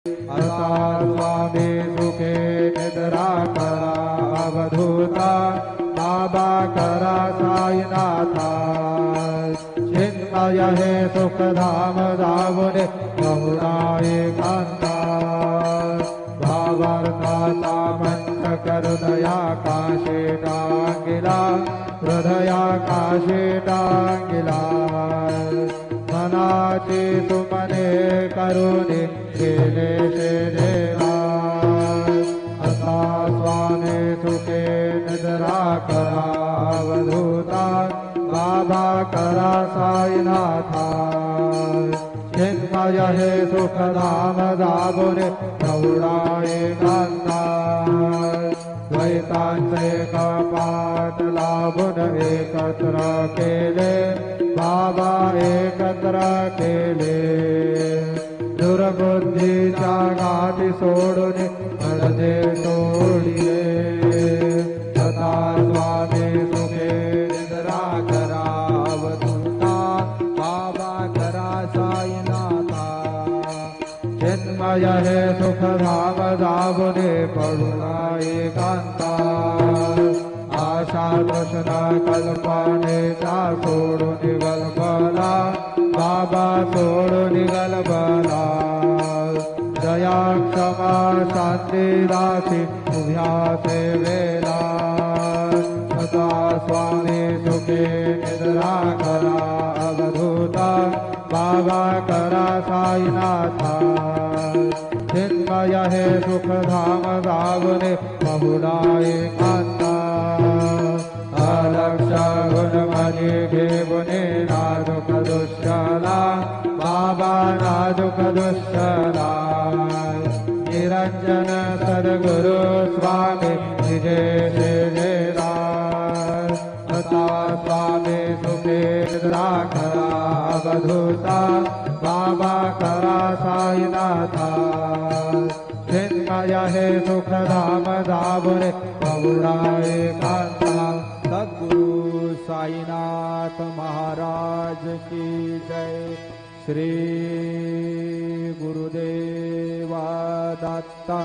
आता स्वामी सुखे निद्रा करा अवधूता बाबा करा साईनाथा चिन्मय हे सुखधाम जावने बहुळा एकांता भावार्थाचा मंत्र करुदया काशे टांगिला हृदया काशे टांगिला मनाची तुमने करुणी केले देवा असा स्वामी सुखे निद्रा करा अवधूता बाबा करा साईनाथा चिन्मय हे सुखधाम जाबुने प्रौढा एकांता द्वैतांचे कपाट लाभून एकत्र केले बाबा एकत्र केले दुर्बुद्धीच्या गाठी सोडून पडदे तोडिले सदा स्वामी सुखे निद्रा करा अवधूता बाबा करा साईनाथा चिन्मय हे सुखधाम जाबुने पडुला एकांता आशा तृष्णा कल्पनेचा सोडून गलबला बाबा सोडून गलबला दया क्षमा शांती दासी उभ्या सेवेला सदा स्वामी सुखे निद्रा करा अवधूता बाबा करा साईनाथा चिन्मय हे सुखधाम जावने बहुळा एकांता अलक्ष गुणमणी घेऊने नाजुक दुष्टला बाबा नाजुक दुष्टला निरंजन सद्गुरु स्वामी विजय सेवेला आता स्वामी सुखे निद्रा करा अवधूता बाबा करा साईनाथा चिन्मय हे सुखधाम जावने बहुळा एकांता सद्गुरु साईनाथ महाराज की जय। श्री गुरुदेवा दत्ता।